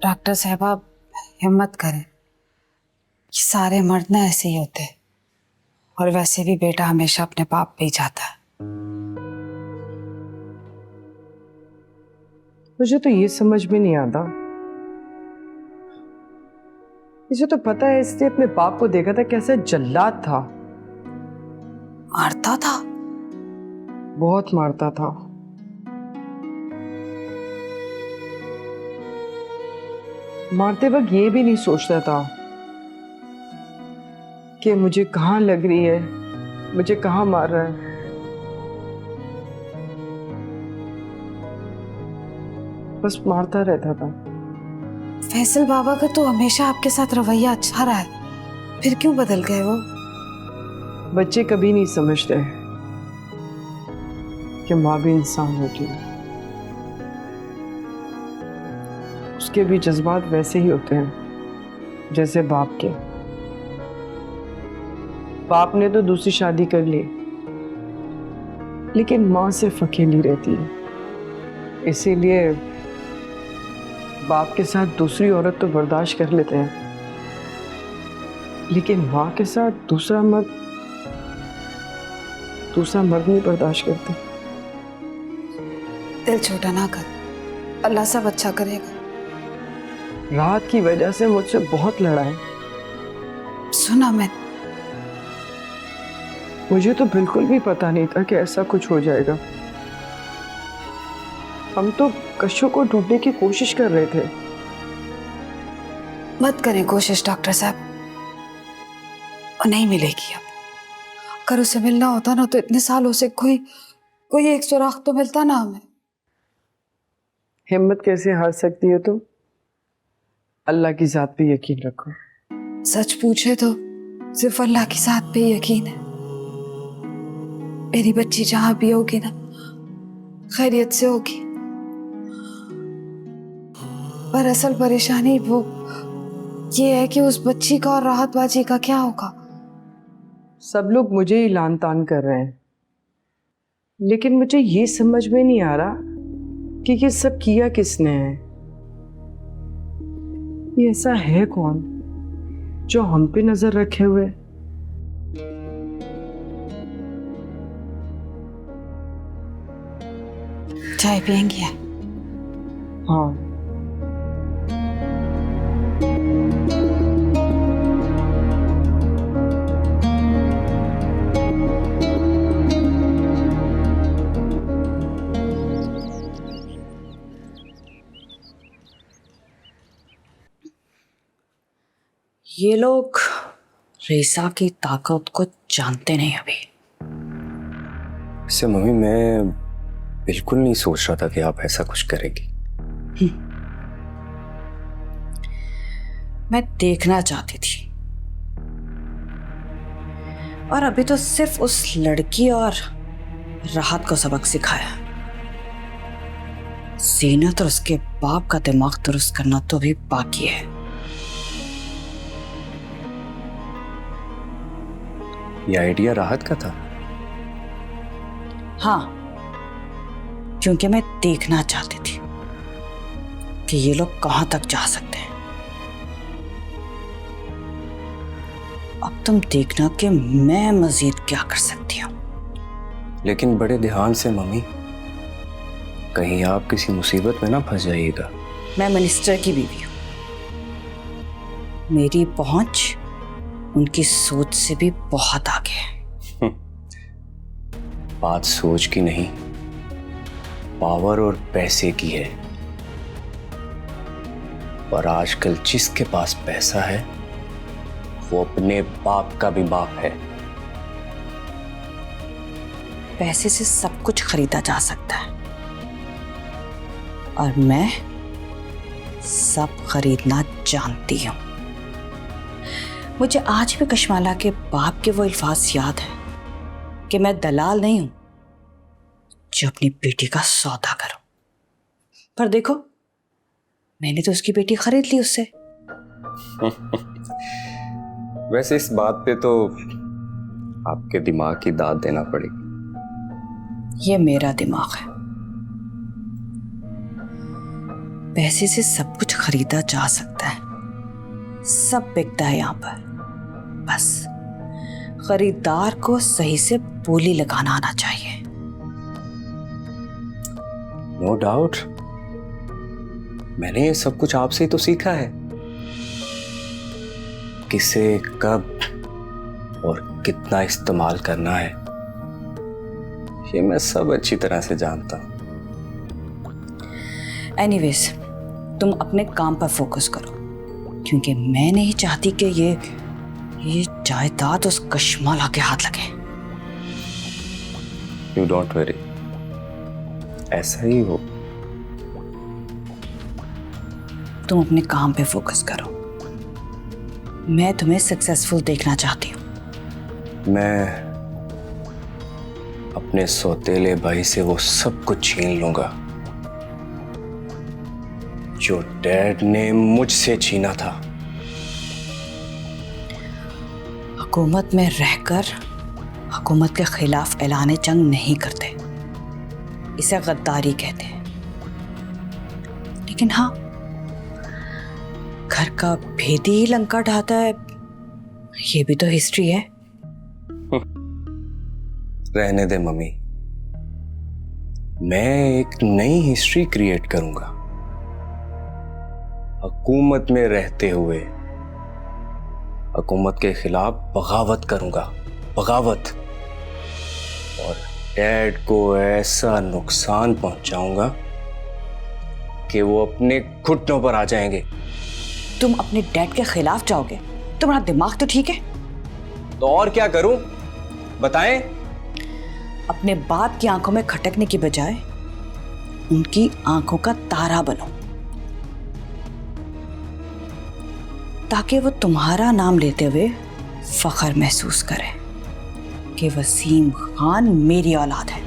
Doctor साहबा हिम्मत करें कि सारे मर्द ना ऐसे ही होते हैं, और वैसे भी बेटा हमेशा अपने बाप पे ही जाता है। मुझे तो ये समझ में नहीं आता, मुझे तो पता है इसने अपने बाप को देखा था कैसे जल्लाद था, मारता था, बहुत मारता था। मारते वक्त ये भी नहीं सोचता था कि मुझे कहाँ लग रही है, मुझे कहाँ मार रहा है। बस मारता रहता था। फैसल बाबा का तो हमेशा आपके साथ रवैया अच्छा रहा है, फिर क्यों बदल गए वो? बच्चे कभी नहीं समझते कि माँ भी इंसान होती है, उसके भी जज्बात वैसे ही होते हैं जैसे बाप के। बाप ने तो दूसरी शादी कर ली, लेकिन माँ सिर्फ अकेली रहती है, इसीलिए बाप के साथ दूसरी औरत तो बर्दाश्त कर लेते हैं, लेकिन माँ के साथ दूसरा मर्द नहीं बर्दाश्त करते। दिल छोटा ना कर, अल्लाह सब अच्छा करेगा। राहत की वजह से मुझसे बहुत लड़ा है। सुना मैं, मुझे तो बिल्कुल भी पता नहीं था कि ऐसा कुछ हो जाएगा। हम तो कशों को ढूंढने की कोशिश कर रहे थे। मत करें कोशिश डॉक्टर साहब, और नहीं मिलेगी अब। अगर उसे मिलना होता ना तो इतने सालों से कोई कोई एक सुराग तो मिलता ना हमें। हिम्मत कैसे हार सकती है तुम? अल्लाह की जात पे यकीन रखो। सच पूछे तो सिर्फ अल्लाह की जात पे यकीन है। मेरी बच्ची जहां भी होगी ना, खैरियत से होगी। पर असल परेशानी वो ये है कि उस बच्ची का और राहत बाजी का क्या होगा। सब लोग मुझे ही लान तान कर रहे हैं, लेकिन मुझे ये समझ में नहीं आ रहा कि ये सब किया किसने है। ये ऐसा है कौन जो हम पे नजर रखे हुए? चाय पियेंगी? हाँ। ये लोग रेसा की ताकत को जानते नहीं अभी। इससे मम्मी मैं बिल्कुल नहीं सोच रहा था कि आप ऐसा कुछ करेंगी। मैं देखना चाहती थी, और अभी तो सिर्फ उस लड़की और राहत को सबक सिखाया। जीनत और उसके बाप का दिमाग दुरुस्त करना तो भी बाकी है। ये आइडिया राहत का था? हाँ, क्योंकि मैं देखना चाहती थी कि ये लोग कहां तक जा सकते हैं। अब तुम देखना कि मैं मजीद क्या कर सकती हूँ। लेकिन बड़े ध्यान से मम्मी, कहीं आप किसी मुसीबत में ना फंस जाइएगा। मैं मिनिस्टर की बीवी हूँ, मेरी पहुंच उनकी सोच से भी बहुत आगे है। बात सोच की नहीं, पावर और पैसे की है। और आजकल जिसके पास पैसा है वो अपने बाप का भी बाप है। पैसे से सब कुछ खरीदा जा सकता है, और मैं सब खरीदना जानती हूं। मुझे आज भी कशमाला के बाप के वो अल्फाज याद है कि मैं दलाल नहीं हूं जो अपनी बेटी का सौदा करूं। पर देखो, मैंने तो उसकी बेटी खरीद ली उससे। वैसे इस बात पे तो आपके दिमाग की दाद देना पड़ेगी। ये मेरा दिमाग है। पैसे से सब कुछ खरीदा जा सकता है, सब बिकता है यहाँ पर। बस खरीदार को सही से बोली लगाना आना चाहिए। नो डाउट, मैंने ये सब कुछ आपसे ही तो सीखा है। किसे कब और कितना इस्तेमाल करना है, ये मैं सब अच्छी तरह से जानता हूं। एनीवेज, तुम अपने काम पर फोकस करो, क्योंकि मैं नहीं चाहती कि ये जायदाद उस कश्माला के हाथ लगे। यू डोंट वरी, ऐसा ही हो। तुम अपने काम पे फोकस करो, मैं तुम्हें सक्सेसफुल देखना चाहती हूँ। मैं अपने सौतेले भाई से वो सब कुछ छीन लूंगा जो डैड ने मुझसे छीना था। हुकूमत में रहकर हुकूमत के खिलाफ ऐलान जंग नहीं करते, इसे गद्दारी कहते हैं। लेकिन हाँ, घर का भेदी ही लंका ढाता है, ये भी तो हिस्ट्री है। रहने दे मम्मी, मैं एक नई हिस्ट्री क्रिएट करूंगा। हुकूमत में रहते हुए हुकूमत के खिलाफ बगावत करूंगा, बगावत। और डैड को ऐसा नुकसान पहुंचाऊंगा कि वो अपने घुटनों पर आ जाएंगे। तुम अपने डैड के खिलाफ जाओगे? तुम्हारा दिमाग तो ठीक है? तो और क्या करूं, बताएं? अपने बाप की आंखों में खटकने की बजाय उनकी आंखों का तारा बनो, ताकि वो तुम्हारा नाम लेते हुए फख्र महसूस करें कि वसीम खान मेरी औलाद है।